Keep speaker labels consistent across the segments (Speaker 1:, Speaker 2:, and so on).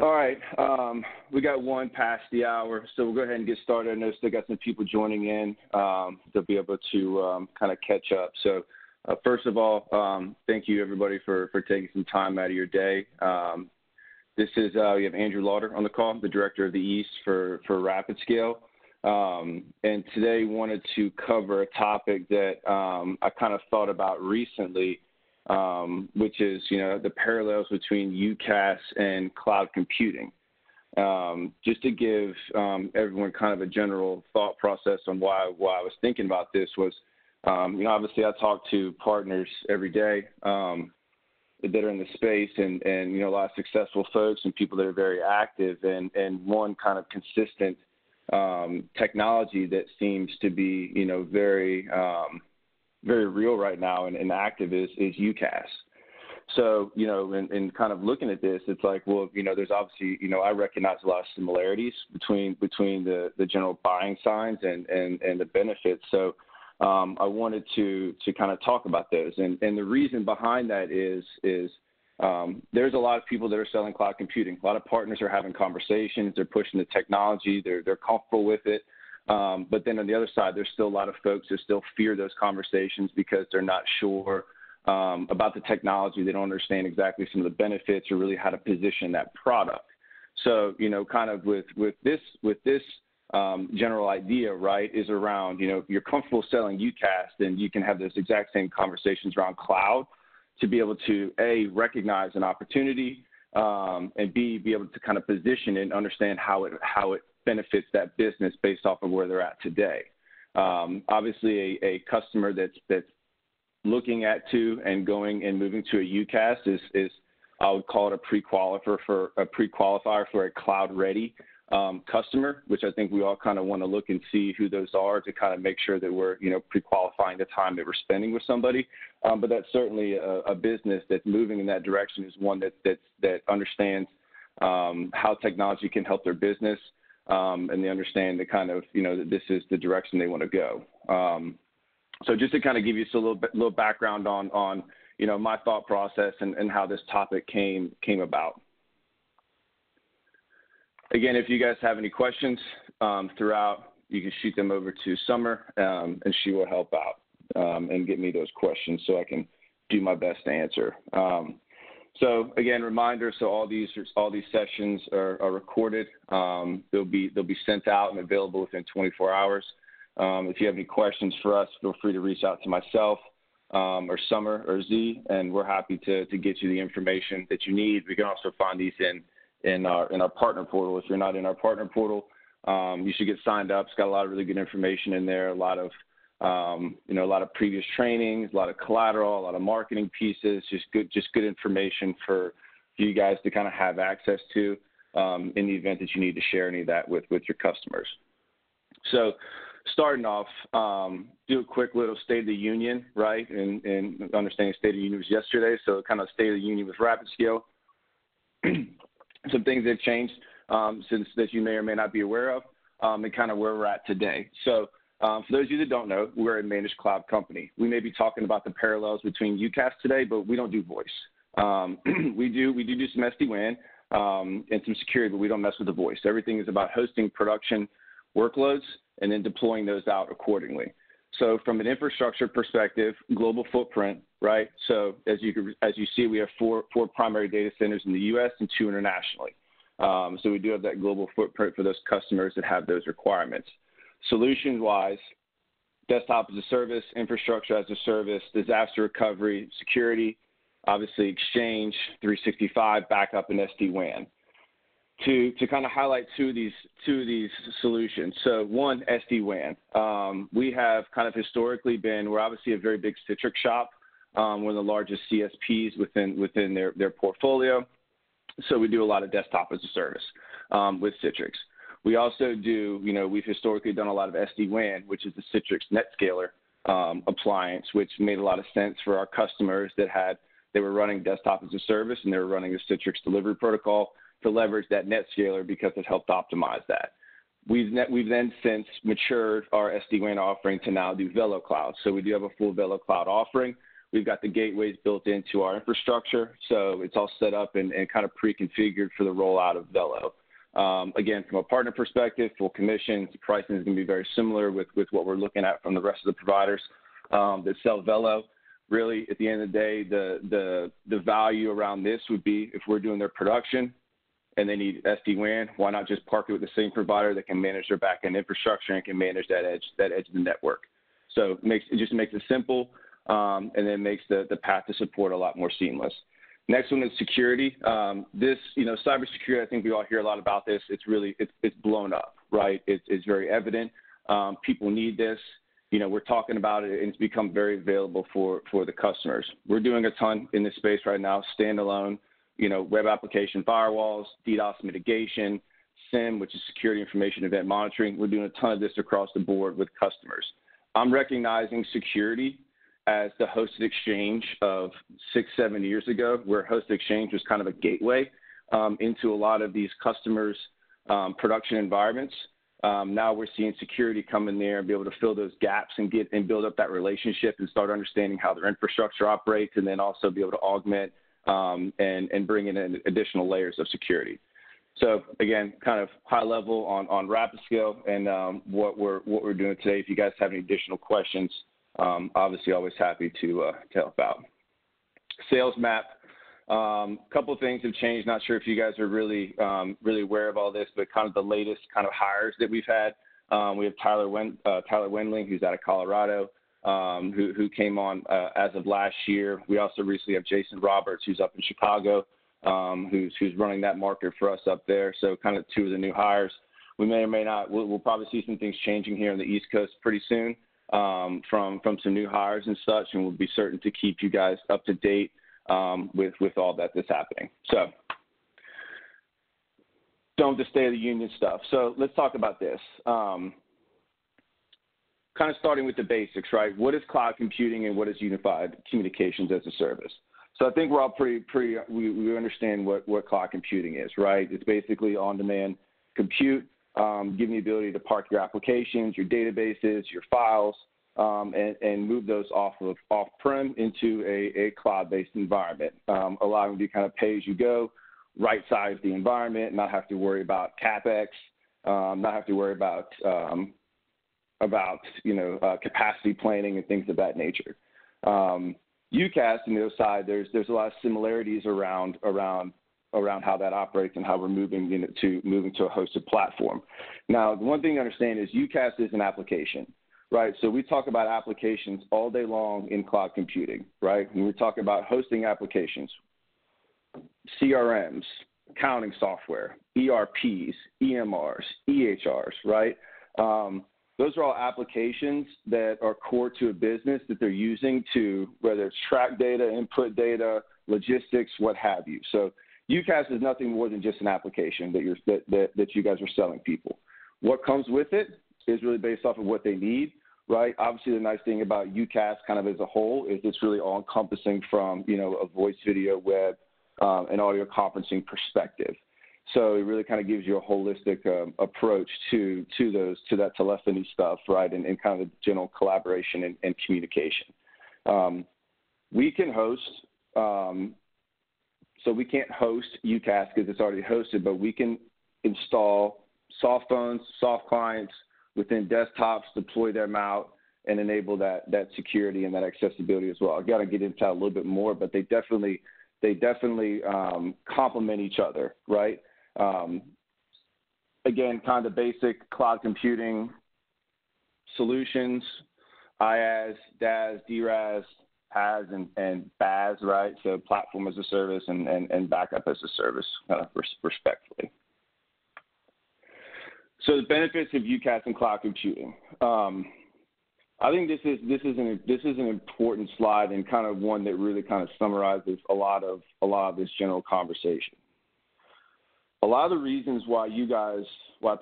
Speaker 1: All right. We got one past the hour, so we'll go ahead and get started. I know still got some people joining in. They'll be able to kind of catch up. So first of all, thank you, everybody, for taking some time out of your day. This is we have Andrew Lauder on the call, the Director of the East for Rapid Scale. And today wanted to cover a topic that I kind of thought about recently, which is, the parallels between UCaaS and cloud computing. Just to give everyone kind of a general thought process on why I was thinking about this was, obviously I talk to partners every day that are in the space and a lot of successful folks and people that are very active. And one kind of consistent technology that seems to be, very real right now and active is UCaaS. So, and kind of looking at this, it's like, well, there's obviously, I recognize a lot of similarities between the general buying signs and the benefits. So I wanted to kind of talk about those. And the reason behind that is there's a lot of people that are selling cloud computing. A lot of partners are having conversations. They're pushing the technology. They're comfortable with it. But then on the other side, there's still a lot of folks that still fear those conversations because they're not sure about the technology. They don't understand exactly some of the benefits or really how to position that product. So, kind of with this general idea, right, is around, if you're comfortable selling UCaaS, then you can have those exact same conversations around cloud to be able to, A, recognize an opportunity, and B, be able to kind of position and understand how it benefits that business based off of where they're at today. Obviously, a customer that's looking at and going and moving to a UCaaS is I would call it a pre-qualifier for a cloud-ready customer, which I think we all kind of want to look and see who those are to kind of make sure that we're, pre-qualifying the time that we're spending with somebody. But that's certainly a business that's moving in that direction is one that understands how technology can help their business, and they understand the kind of, that this is the direction they want to go. So just to kind of give you a little background on my thought process and how this topic came about. Again, if you guys have any questions throughout, you can shoot them over to Summer, and she will help out and get me those questions so I can do my best to answer. So again, reminder: so all these sessions are recorded. They'll be sent out and available within 24 hours. If you have any questions for us, feel free to reach out to myself or Summer or Z, and we're happy to get you the information that you need. We can also find these in our partner portal. If you're not in our partner portal, you should get signed up. It's got a lot of really good information in there. A lot of previous trainings, a lot of collateral, a lot of marketing pieces. Just good information for you guys to kind of have access to in the event that you need to share any of that with your customers. So, starting off, do a quick little State of the Union, right? And understanding State of the Union was yesterday, so kind of State of the Union with Rapid Scale. Some things that have changed since that you may or may not be aware of, and kind of where we're at today. So for those of you that don't know, we're a managed cloud company. We may be talking about the parallels between UCaaS today, but we don't do voice. We do some SD-WAN and some security, but we don't mess with the voice. Everything is about hosting production workloads and then deploying those out accordingly. So from an infrastructure perspective, global footprint, right? So as you see, we have four primary data centers in the U.S. and 2 internationally. So we do have that global footprint for those customers that have those requirements. Solution-wise, desktop as a service, infrastructure as a service, disaster recovery, security, obviously Exchange, 365, backup, and SD-WAN. To kind of highlight two of these solutions. So one, SD-WAN. We have kind of historically we're obviously a very big Citrix shop, one of the largest CSPs within their portfolio. So we do a lot of desktop as a service with Citrix. We also do, we've historically done a lot of SD-WAN, which is the Citrix NetScaler appliance, which made a lot of sense for our customers they were running desktop as a service and they were running the Citrix delivery protocol to leverage that NetScaler because it helped optimize that. We've then since matured our SD-WAN offering to now do VeloCloud. So we do have a full VeloCloud offering, we've got the gateways built into our infrastructure, so it's all set up and kind of pre-configured for the rollout of Velo. Again, from a partner perspective, full commissions, pricing is going to be very similar with what we're looking at from the rest of the providers that sell Velo. Really, at the end of the day, the value around this would be if we're doing their production and they need SD-WAN, why not just park it with the same provider that can manage their back-end infrastructure and can manage that edge of the network. So it just makes it simple, and then makes the path to support a lot more seamless. Next one is security. Cybersecurity, I think we all hear a lot about this. It's blown up, right? It's very evident. People need this. We're talking about it, and it's become very available for the customers. We're doing a ton in this space right now, standalone, web application firewalls, DDoS mitigation, SIEM, which is security information event monitoring. We're doing a ton of this across the board with customers. I'm recognizing security as the hosted exchange of 6-7 years ago, where hosted exchange was kind of a gateway into a lot of these customers' production environments. Now we're seeing security come in there and be able to fill those gaps and build up that relationship and start understanding how their infrastructure operates, and then also be able to augment and bring in additional layers of security. So again, kind of high level on rapid scale and what we're doing today. If you guys have any additional questions, obviously always happy to help out. Sales map. Couple of things have changed. Not sure if you guys are really aware of all this, but kind of the latest kind of hires that we've had. We have Tyler Wendling, who's out of Colorado, who came on as of last year. We also recently have Jason Roberts, who's up in Chicago, who's running that market for us up there. So kind of two of the new hires. We may or may not. We'll probably see some things changing here on the East Coast pretty soon from some new hires and such, and we'll be certain to keep you guys up to date with all that's happening. So the State of the Union stuff. So let's talk about this. Kind of starting with the basics, right? What is cloud computing and what is unified communications as a service? So I think we're all we understand what cloud computing is, right? It's basically on-demand compute, giving the ability to park your applications, your databases, your files, and move those off-prem into a cloud-based environment, allowing you to kind of pay as you go, right-size the environment, not have to worry about CapEx, not have to worry about capacity planning and things of that nature. UCaaS, on the other side, there's a lot of similarities around how that operates and how we're moving to a hosted platform. Now, the one thing to understand is UCaaS is an application, right? So we talk about applications all day long in cloud computing, right? When we talk about hosting applications, CRMs, accounting software, ERPs, EMRs, EHRs, right? Those are all applications that are core to a business that they're using to, whether it's track data, input data, logistics, what have you. So UCaaS is nothing more than just an application that you guys are selling people. What comes with it is really based off of what they need, right? Obviously, the nice thing about UCaaS kind of as a whole is it's really all encompassing from, a voice, video, web, and audio conferencing perspective. So it really kind of gives you a holistic approach to that telephony stuff, right, and kind of the general collaboration and communication. We can host, so we can't host UCaaS because it's already hosted, but we can install soft phones, soft clients within desktops, deploy them out, and enable that security and that accessibility as well. I've got to get into that a little bit more, but they definitely complement each other, right? Again, kind of basic cloud computing solutions, IaaS, DaaS, DRaaS, PaaS, and BaaS, right? So platform as a service and backup as a service, respectively. So the benefits of UCaaS and cloud computing. I think this is an important slide and kind of one that really kind of summarizes a lot of this general conversation. A lot of the reasons why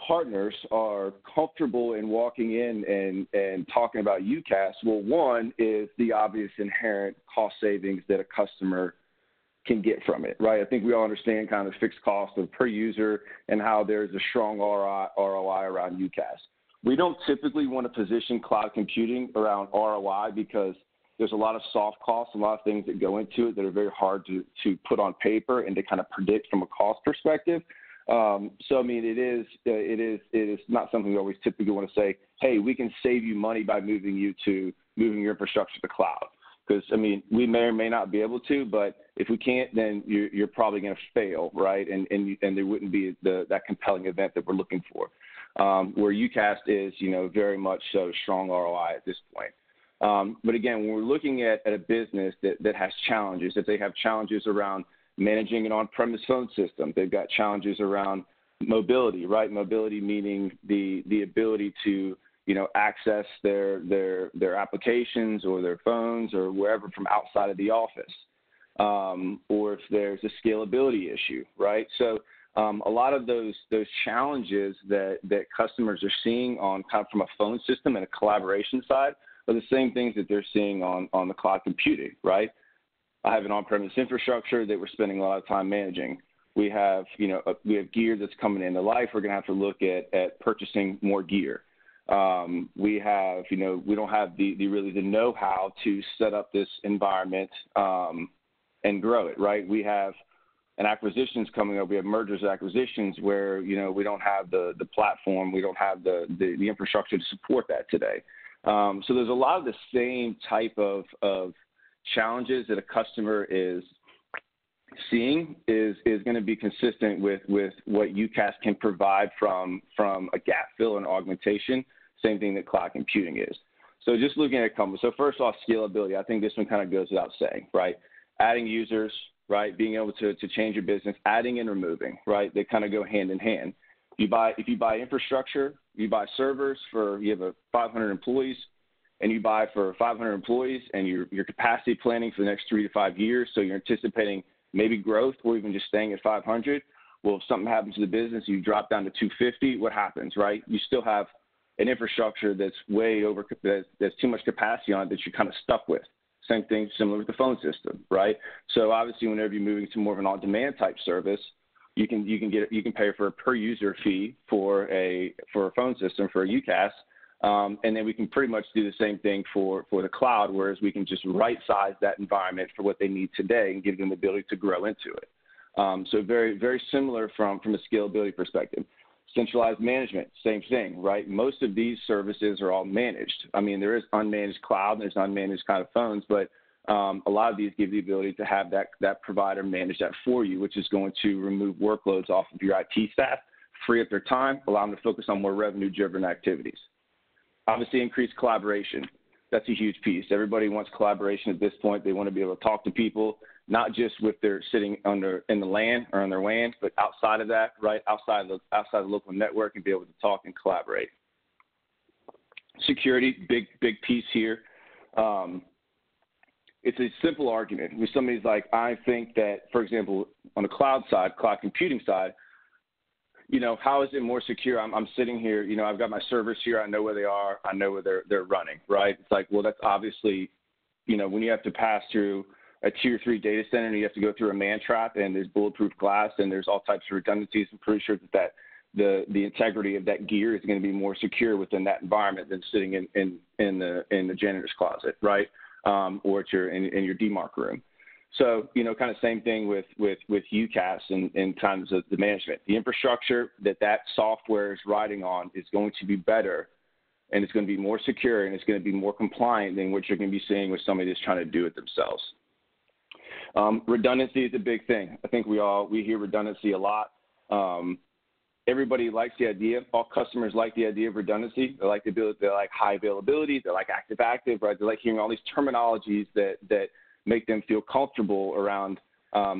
Speaker 1: partners are comfortable in walking in and talking about UCaaS, well, one is the obvious inherent cost savings that a customer can get from it, right? I think we all understand kind of the fixed cost of per user and how there's a strong ROI around UCaaS. We don't typically want to position cloud computing around ROI because there's a lot of soft costs, a lot of things that go into it that are very hard to put on paper and to kind of predict from a cost perspective. So, I mean, it is not something we always typically want to say, hey, we can save you money by moving your infrastructure to the cloud. Because, I mean, we may or may not be able to, but if we can't, then you're probably going to fail, right? And there wouldn't be that compelling event that we're looking for. Where UCaaS is, very much so strong ROI at this point. But again, when we're looking at a business that has challenges, if they have challenges around managing an on-premise phone system, they've got challenges around mobility, right? Mobility meaning the ability to, access their applications or their phones or wherever from outside of the office. Or if there's a scalability issue, right? So a lot of those challenges that customers are seeing on kind of from a phone system and a collaboration side are the same things that they're seeing on the cloud computing, right? I have an on-premise infrastructure that we're spending a lot of time managing. We have, we have gear that's coming into life. We're going to have to look at purchasing more gear. We have, we don't have the know-how to set up this environment and grow it, right? We have an acquisitions coming up. We have mergers and acquisitions where, we don't have the platform. We don't have the infrastructure to support that today. So there's a lot of the same type of challenges that a customer is seeing is going to be consistent with what UCaaS can provide from a gap fill and augmentation, same thing that cloud computing is. So just looking at companies. So first off, scalability. I think this one kind of goes without saying, right? Adding users, right? Being able to change your business, adding and removing, right? They kind of go hand in hand. If you buy infrastructure, you buy servers you have 500 employees, and you buy for 500 employees, and your capacity planning for the next 3 to 5 years, so you're anticipating maybe growth or even just staying at 500. Well, if something happens to the business, you drop down to 250, what happens, right? You still have an infrastructure that's way over, that's too much capacity on it that you're kind of stuck with. Same thing, similar with the phone system, right? So obviously, whenever you're moving to more of an on-demand type service, you can pay for a per user fee for a phone system, for a UCaaS, and then we can pretty much do the same thing for the cloud, whereas we can just right size that environment for what they need today and give them the ability to grow into it. So very, very similar from a scalability perspective. Centralized management, same thing, right? Most of these services are all managed. I mean, there is unmanaged cloud, and there's unmanaged kind of phones, but a lot of these give the ability to have that provider manage that for you, which is going to remove workloads off of your IT staff, free up their time, allow them to focus on more revenue-driven activities. Obviously, increased collaboration. That's a huge piece. Everybody wants collaboration at this point. They want to be able to talk to people, not just with their sitting in the LAN or on their WAN, but outside of that, right, outside the local network, and be able to talk and collaborate. Security, big piece here. It's a simple argument. When somebody's like, I think that, for example, on the cloud side, cloud computing side, how is it more secure? I'm sitting here, I've got my servers here. I know where they are. I know where they're running, right? It's like, well, that's obviously, when you have to pass through a tier 3 data center and you have to go through a man trap and there's bulletproof glass and there's all types of redundancies. I'm pretty sure that the integrity of that gear is going to be more secure within that environment than sitting in the janitor's closet, right? Or in your DMARC room. So, kind of same thing with UCaaS in terms of the management. The infrastructure that software is riding on is going to be better, and it's going to be more secure, and it's going to be more compliant than what you're going to be seeing with somebody that's trying to do it themselves. Redundancy is a big thing. I think we hear redundancy a lot. Everybody likes the idea. All customers like the idea of redundancy. They like the ability. They like high availability. They like active, right? They like hearing all these terminologies that make them feel comfortable around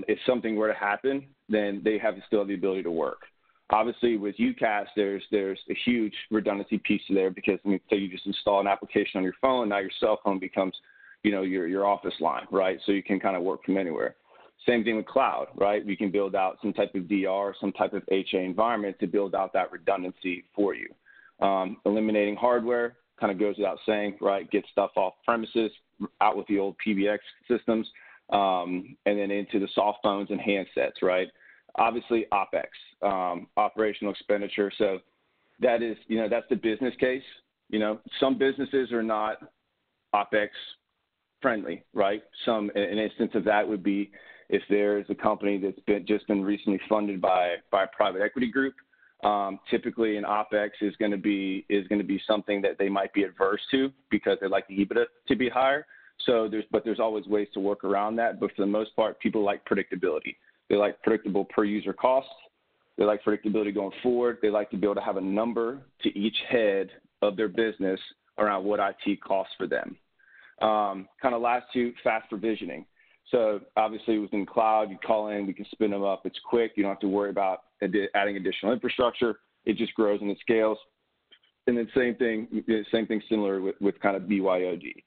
Speaker 1: if something were to happen, then they still have the ability to work. Obviously, with UCaaS, there's a huge redundancy piece there because, say you just install an application on your phone, now your cell phone becomes, your office line, right? So you can kind of work from anywhere. Same thing with cloud, right? We can build out some type of DR, some type of HA environment to build out that redundancy for you. Eliminating hardware kind of goes without saying, right? Get stuff off premises, out with the old PBX systems, and then into the soft phones and handsets, right? Obviously, OpEx, operational expenditure. So that is, that's the business case. Some businesses are not OpEx friendly, right? An instance of that would be if there's a company that's just been recently funded by a private equity group. Typically, an OpEx is going to be something that they might be adverse to because they like the EBITDA to be higher. So there's always ways to work around that. But for the most part, people like predictability. They like predictable per user costs. They like predictability going forward. They like to be able to have a number to each head of their business around what IT costs for them. Kind of last two, fast provisioning. So obviously within cloud, you call in, we can spin them up. It's quick. You don't have to worry about adding additional infrastructure. It just grows and it scales. And then same thing similar with kind of BYOD.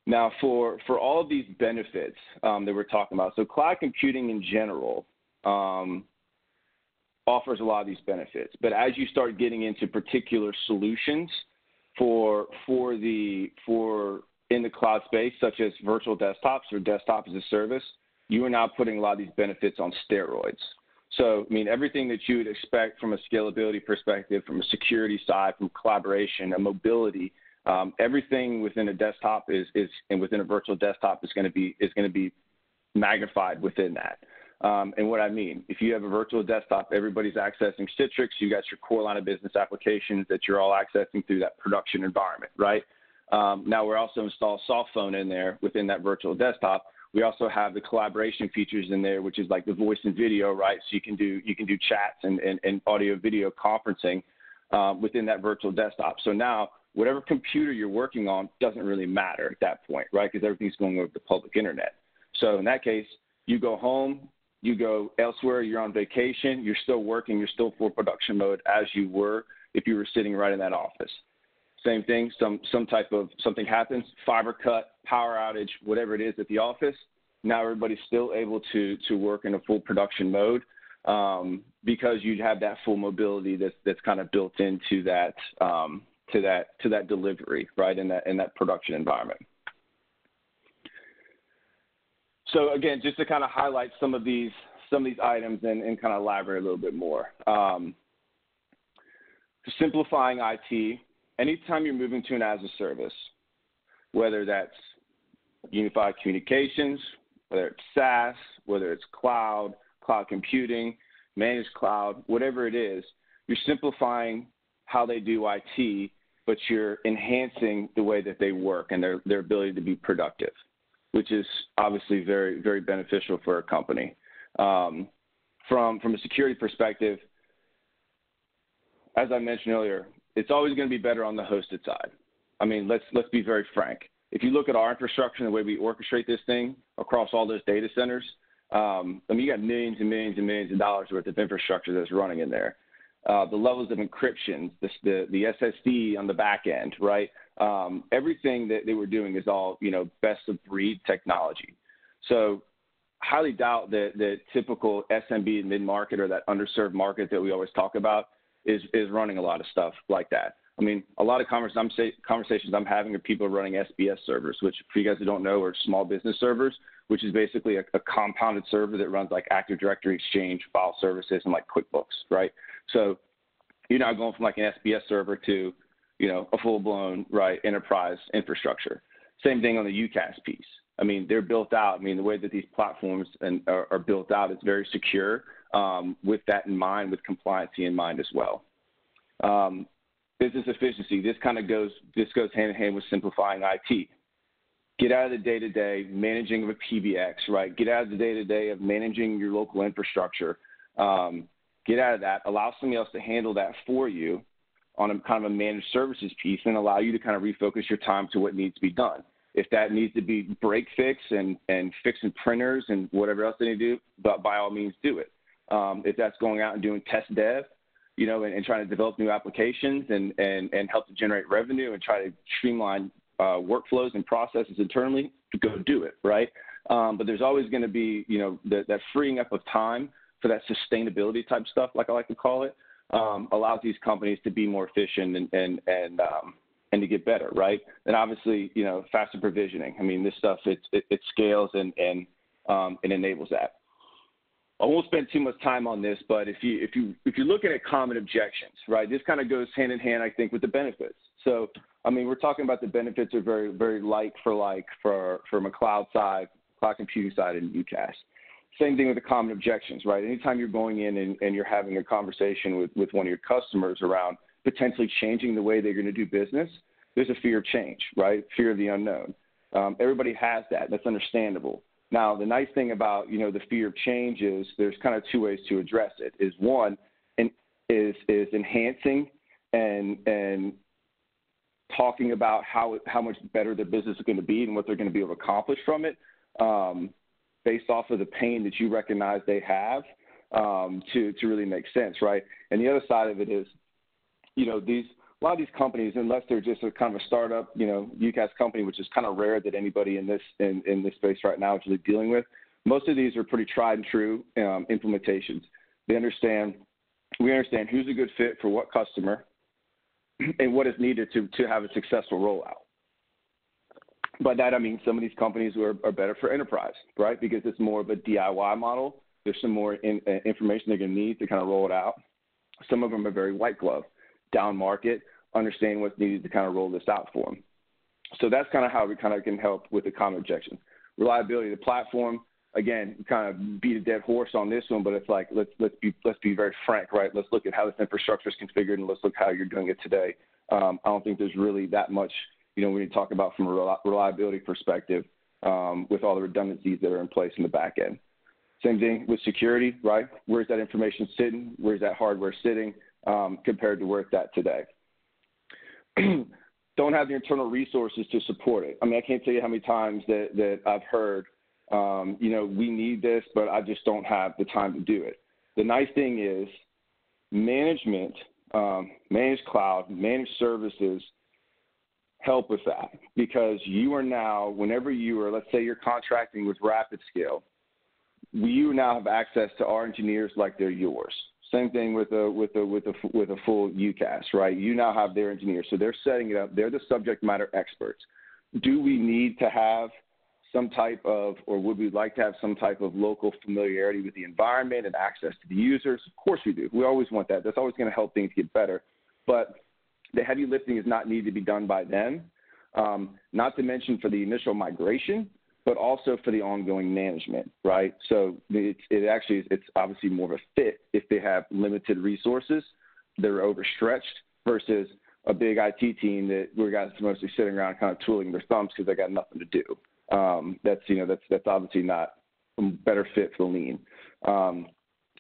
Speaker 1: Now for all of these benefits that we're talking about, so cloud computing in general offers a lot of these benefits. But as you start getting into particular solutions for in the cloud space, such as virtual desktops or desktop as a service, you are now putting a lot of these benefits on steroids. So, I mean, everything that you would expect from a scalability perspective, from a security side, from collaboration, and mobility, everything within a desktop and within a virtual desktop is going to be magnified within that. And what I mean, if you have a virtual desktop, everybody's accessing Citrix. You got your core line of business applications that you're all accessing through that production environment, right? Now we're also installed soft phone in there within that virtual desktop. We also have the collaboration features in there, which is like the voice and video, right? So you can do chats and audio video conferencing within that virtual desktop. So now whatever computer you're working on doesn't really matter at that point, right? Because everything's going over the public internet. So in that case, you go home, you go elsewhere, you're on vacation, you're still working, you're still full production mode as you were if you were sitting right in that office. Same thing, some type of something happens, fiber cut, power outage, whatever it is at the office. Now everybody's still able to work in a full production mode because you have that full mobility that's kind of built into that to that delivery, right, in that production environment. So again, just to kind of highlight some of these items and kind of elaborate a little bit more. Simplifying IT. Anytime you're moving to an as a service, whether that's unified communications, whether it's SaaS, whether it's cloud computing, managed cloud, whatever it is, you're simplifying how they do IT, but you're enhancing the way that they work and their ability to be productive, which is obviously very, very beneficial for a company. From a security perspective, as I mentioned earlier, it's always going to be better on the hosted side. I mean, let's be very frank. If you look at our infrastructure and the way we orchestrate this thing across all those data centers, I mean, you got millions and millions and millions of dollars worth of infrastructure that's running in there. The levels of encryption, the SSD on the back end, right? Everything that they were doing is all, best of breed technology. So highly doubt that typical SMB and mid-market or that underserved market that we always talk about is running a lot of stuff like that. I mean, a lot of conversations I'm having with people running SBS servers, which for you guys who don't know are small business servers, which is basically a compounded server that runs like Active Directory, Exchange, file services, and like QuickBooks, right? So you're now going from like an SBS server to, a full-blown, right, enterprise infrastructure. Same thing on the UCaaS piece. I mean, they're built out. I mean, the way that these platforms are built out is very secure with that in mind, with compliancy in mind as well. Business efficiency, this goes hand in hand with simplifying IT. Get out of the day-to-day managing of a PBX, right? Get out of the day-to-day of managing your local infrastructure. Get out of that. Allow somebody else to handle that for you on a kind of a managed services piece and allow you to kind of refocus your time to what needs to be done. If that needs to be break fix and fixing printers and whatever else they need to do, but by all means do it. If that's going out and doing test dev, and trying to develop new applications and help to generate revenue and try to streamline workflows and processes internally, go do it, right? But there's always going to be, that freeing up of time for that sustainability type stuff, like I like to call it, allows these companies to be more efficient and to get better, right? And obviously, faster provisioning. I mean, this stuff it scales and enables that. I won't spend too much time on this, but if you're looking at common objections, right, this kind of goes hand in hand, I think, with the benefits. So, I mean, we're talking about the benefits are very, very like for like from a cloud side, cloud computing side, and UCaaS. Same thing with the common objections, right? Anytime you're going in and you're having a conversation with one of your customers around potentially changing the way they're going to do business, there's a fear of change, right? Fear of the unknown. Everybody has that. That's understandable. Now, the nice thing about, the fear of change is there's kind of two ways to address it. Is one, is enhancing and talking about how much better their business is going to be and what they're going to be able to accomplish from it, based off of the pain that you recognize they have, to really make sense, right? And the other side of it is, a lot of these companies, unless they're just a kind of a startup, UCaaS company, which is kind of rare that anybody in this space right now is really dealing with, most of these are pretty tried and true implementations. We understand who's a good fit for what customer and what is needed to have a successful rollout. By that, I mean some of these companies are better for enterprise, right? Because it's more of a DIY model. There's some more information they're going to need to kind of roll it out. Some of them are very white glove, down market, understand what's needed to kind of roll this out for them. So that's kind of how we kind of can help with the common objection. Reliability of the platform, again, kind of beat a dead horse on this one, but it's like, let's be very frank, right? Let's look at how this infrastructure is configured and let's look how you're doing it today. I don't think there's really that much, when you talk about from a reliability perspective, with all the redundancies that are in place in the back end. Same thing with security, right? Where's that information sitting? Where's that hardware sitting, compared to where it's at today? Don't have the internal resources to support it. I mean, I can't tell you how many times that I've heard, we need this, but I just don't have the time to do it. The nice thing is management, managed cloud, managed services help with that, because you are now, whenever you are, let's say you're contracting with RapidScale, you now have access to our engineers like they're yours. Same thing with a full UCaaS, right? You now have their engineers, so they're setting it up. They're the subject matter experts. Do we need to have some type of, or would we like to have some type of local familiarity with the environment and access to the users? Of course we do. We always want that. That's always going to help things get better. But the heavy lifting is not needed to be done by them, not to mention for the initial migration, but also for the ongoing management, right? So it's obviously more of a fit if they have limited resources, they're overstretched, versus a big IT team that we're guys mostly sitting around kind of twiddling their thumbs because they got nothing to do. That's obviously not a better fit for lean.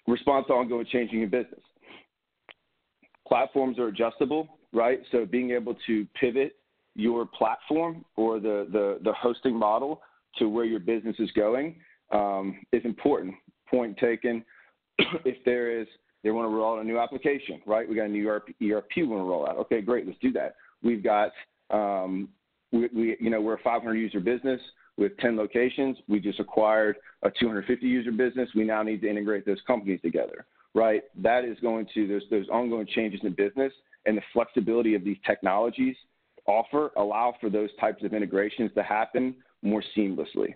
Speaker 1: Response to ongoing changing in business. Platforms are adjustable, right? So being able to pivot your platform or the hosting model to where your business is going is important. Point taken. If they want to roll out a new application, right? We got a new ERP we want to roll out. Okay, great, let's do that. We've got, we're a 500 user business with 10 locations. We just acquired a 250 user business. We now need to integrate those companies together, right? That is going to, there's ongoing changes in business, and the flexibility of these technologies allow for those types of integrations to happen more seamlessly.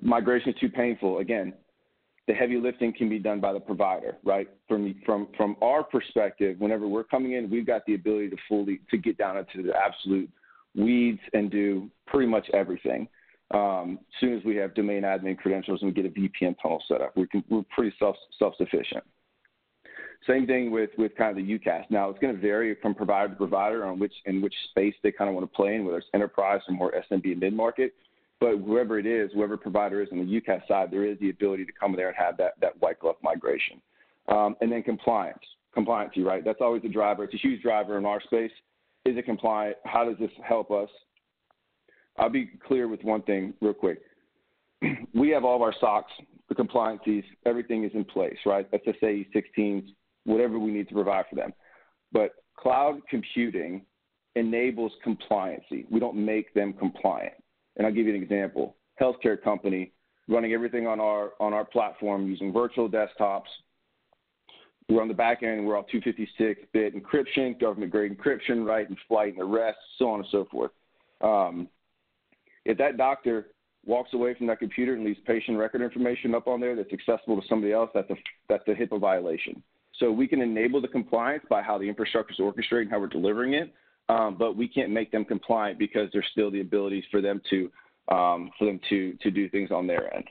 Speaker 1: Migration is too painful. Again, the heavy lifting can be done by the provider, right? From our perspective, whenever we're coming in, we've got the ability to get down into the absolute weeds and do pretty much everything. As soon as we have domain admin credentials and we get a VPN tunnel set up, we're pretty self-sufficient. Same thing with kind of the UCaaS. Now, it's going to vary from provider to provider in which space they kind of want to play in, whether it's enterprise or more SMB and mid-market. But whoever provider is on the UCaaS side, there is the ability to come there and have that white glove migration. And then compliancy, right? That's always a driver. It's a huge driver in our space. Is it compliant? How does this help us? I'll be clear with one thing real quick. We have all of our SOCs, the compliancies, everything is in place, right? SSA, 16s, whatever we need to provide for them. But cloud computing enables compliancy. We don't make them compliant. And I'll give you an example. Healthcare company running everything on our platform using virtual desktops. We're on the back end, we're all 256-bit encryption, government-grade encryption, right, and flight and arrest, so on and so forth. If that doctor walks away from that computer and leaves patient record information up on there that's accessible to somebody else, that's a HIPAA violation. So we can enable the compliance by how the infrastructure is orchestrated and how we're delivering it, but we can't make them compliant because there's still the abilities for them to do things on their end.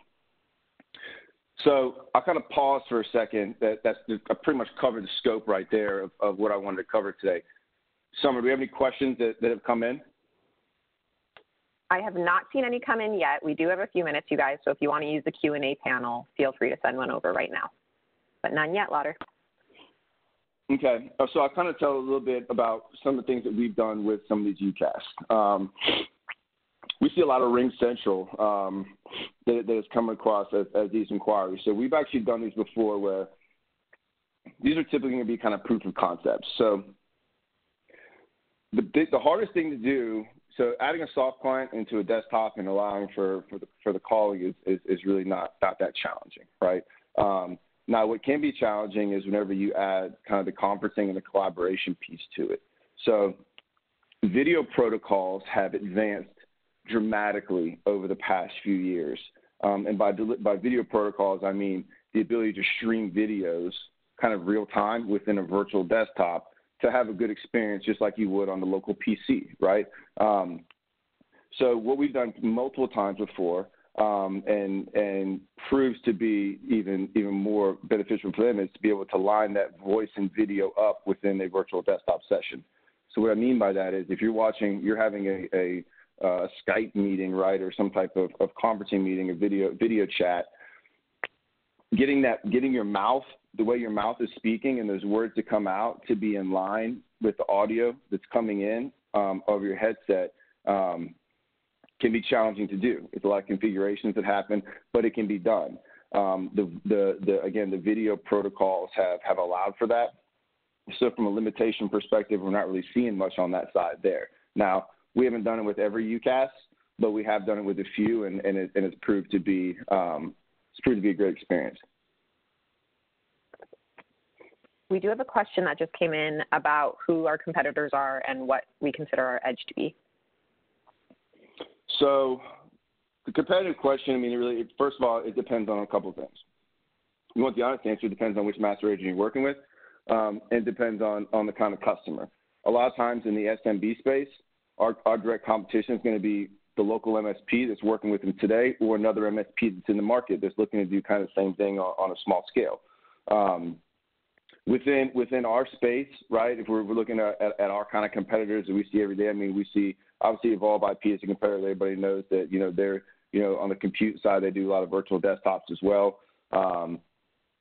Speaker 1: So I'll kind of pause for a second. I pretty much covered the scope right there of what I wanted to cover today. Summer, do we have any questions that have come in?
Speaker 2: I have not seen any come in yet. We do have a few minutes, you guys, so if you want to use the Q&A panel, feel free to send one over right now. But none yet, Lauder.
Speaker 1: Okay, so I'll kind of tell a little bit about some of the things that we've done with some of these UCaaS. We see a lot of Ring Central that has come across as these inquiries. So we've actually done these before where these are typically going to be kind of proof of concepts. So the hardest thing to do, so adding a soft client into a desktop and allowing for the calling is really not that challenging, right? Now, what can be challenging is whenever you add kind of the conferencing and the collaboration piece to it. So video protocols have advanced dramatically over the past few years. And by video protocols, I mean the ability to stream videos kind of real time within a virtual desktop to have a good experience just like you would on the local PC, right? So what we've done multiple times before and proves to be even more beneficial for them is to be able to line that voice and video up within a virtual desktop session. So what I mean by that is if you're having a Skype meeting, right, or some type of conferencing meeting, a video chat, getting your mouth, the way your mouth is speaking and those words that come out to be in line with the audio that's coming in of your headset can be challenging to do. It's a lot of configurations that happen, but it can be done. Again, the video protocols have allowed for that. So from a limitation perspective, we're not really seeing much on that side there. Now, we haven't done it with every UCaaS, but we have done it with a few, and it's proved to be a great experience.
Speaker 2: We do have a question that just came in about who our competitors are and what we consider our edge to be.
Speaker 1: So the competitive question, I mean, first of all, it depends on a couple of things. You want the honest answer, it depends on which master agent you're working with, and it depends on the kind of customer. A lot of times in the SMB space, our direct competition is going to be the local MSP that's working with them today or another MSP that's in the market that's looking to do kind of the same thing on a small scale. Within our space, right, if we're looking at our kind of competitors that we see every day, I mean, we see obviously Evolve IP as a competitor. Everybody knows that, they're, on the compute side, they do a lot of virtual desktops as well.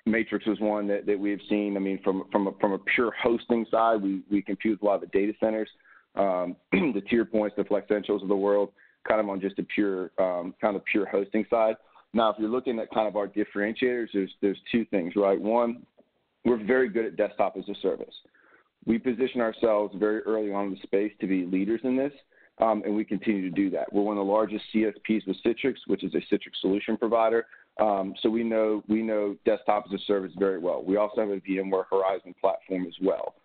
Speaker 1: Matrix is one that we've seen. I mean, from a pure hosting side, we compute with a lot of the data centers, the tier points, the Flexentials of the world, kind of on just a pure hosting side. Now, if you're looking at kind of our differentiators, there's two things, right? One, we're very good at desktop as a service. We position ourselves very early on in the space to be leaders in this, and we continue to do that. We're one of the largest CSPs with Citrix, which is a Citrix solution provider. So we know desktop as a service very well. We also have a VMware Horizon platform as well.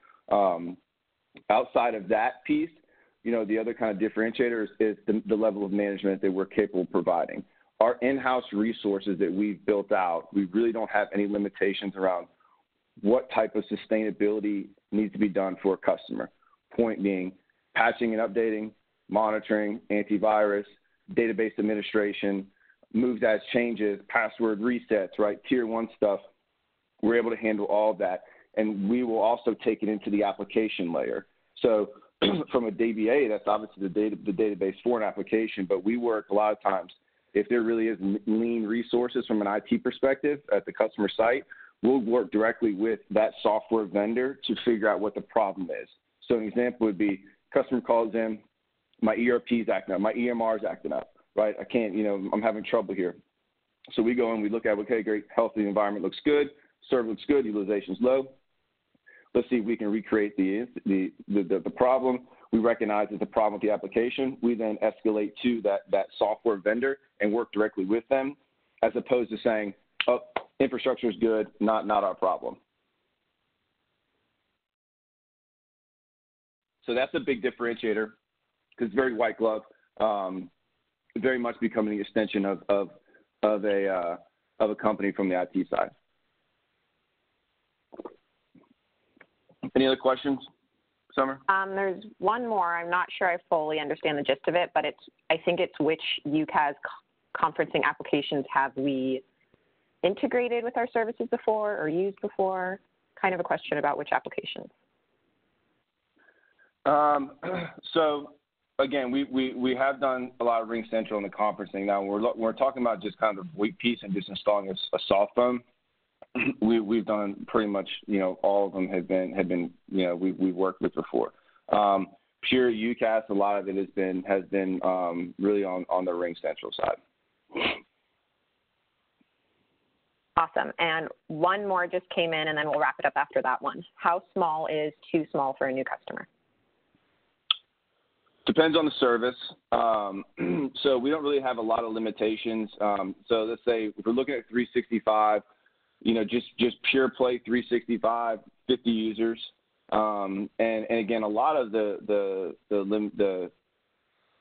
Speaker 1: Outside of that piece, the other kind of differentiator is the level of management that we're capable of providing. Our in-house resources that we've built out, we really don't have any limitations around what type of sustainability needs to be done for a customer. Point being, patching and updating, monitoring, antivirus, database administration, moves as changes, password resets, right, tier one stuff. We're able to handle all of that, and we will also take it into the application layer. So from a DBA, that's obviously the database for an application, but we work a lot of times, if there really is lean resources from an IT perspective at the customer site, we'll work directly with that software vendor to figure out what the problem is. So an example would be customer calls in, my ERP's acting up, my EMR's acting up, right? I can't, I'm having trouble here. So we go and we look at, okay, great, health of the environment looks good, server looks good, utilization's low. Let's see if we can recreate the problem. We recognize it's a problem with the application. We then escalate to that software vendor and work directly with them, as opposed to saying, oh, infrastructure is good, not our problem. So that's a big differentiator because it's very white glove, very much becoming an extension of a company from the IT side. Any other questions, Summer?
Speaker 2: There's one more. I'm not sure I fully understand the gist of it, but I think it's which UCaaS conferencing applications have we integrated with our services before or used before? Kind of a question about which applications.
Speaker 1: So again, we have done a lot of RingCentral in the conferencing. Now we're talking about just kind of the VoIP piece and just installing a soft phone. We've done pretty much, all of them have been we've worked with before. Pure UCaaS, a lot of it has been really on the RingCentral side.
Speaker 2: Awesome. And one more just came in, and then we'll wrap it up after that one. How small is too small for a new customer?
Speaker 1: Depends on the service. So we don't really have a lot of limitations. So let's say if we're looking at 365, just pure play 365, 50 users. And again, a lot of the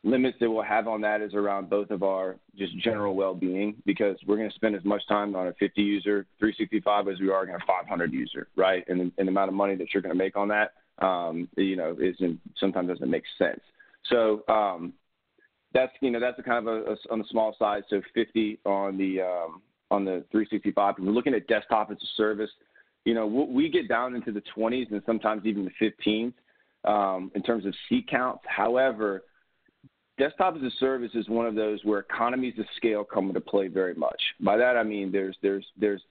Speaker 1: limits that we'll have on that is around both of our just general well-being, because we're going to spend as much time on a 50 user 365 as we are on a 500 user, right? And the amount of money that you're going to make on that, sometimes doesn't make sense. So that's a kind of on the small side. So 50 on the 365. And we're looking at desktop as a service. We get down into the 20s and sometimes even the 15s in terms of seat counts. However, desktop as a service is one of those where economies of scale come into play very much. By that I mean there's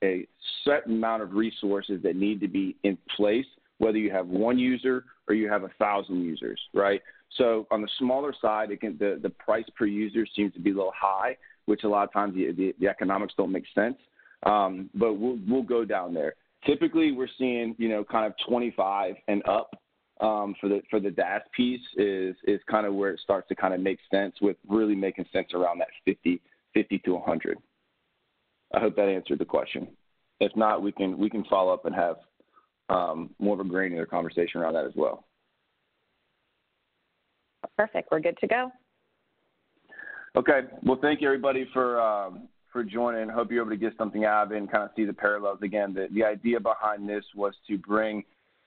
Speaker 1: a certain amount of resources that need to be in place, whether you have one user or you have 1,000 users, right? So on the smaller side, the price per user seems to be a little high, which a lot of times the economics don't make sense. But we'll go down there. Typically, we're seeing kind of 25 and up for the DaaS piece is kind of where it starts to kind of make sense, with really making sense around that 50 to 100. I hope that answered the question. If not, we can follow up and have more of a granular conversation around that as well.
Speaker 2: Perfect. We're good to go.
Speaker 1: Okay. Well, thank you, everybody, for joining. Hope you're able to get something out of it and kind of see the parallels. Again, the idea behind this was to bring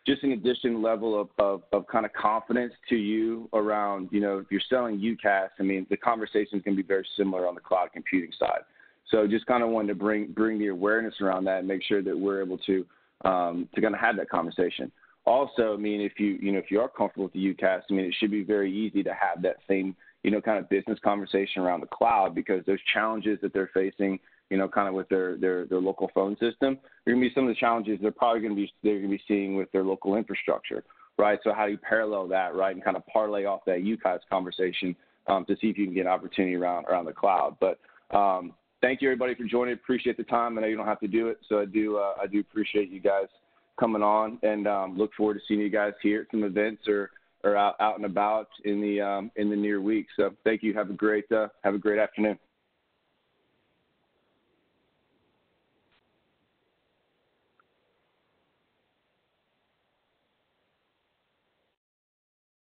Speaker 1: just an additional level of kind of confidence to you around, if you're selling UCaaS, I mean, the conversation is going to be very similar on the cloud computing side. So just kind of wanted to bring the awareness around that and make sure that we're able to kind of have that conversation. Also, I mean, if you are comfortable with the UCaaS, I mean, it should be very easy to have that same, kind of business conversation around the cloud, because those challenges that they're facing, kind of with their local phone system, are going to be some of the challenges they're going to be seeing with their local infrastructure, right? So how do you parallel that, right, and kind of parlay off that UCaaS conversation to see if you can get an opportunity around the cloud. But thank you, everybody, for joining. Appreciate the time. I know you don't have to do it, so I do appreciate you guys coming on, and look forward to seeing you guys here at some events or out and about in the near week. So thank you. Have a great afternoon.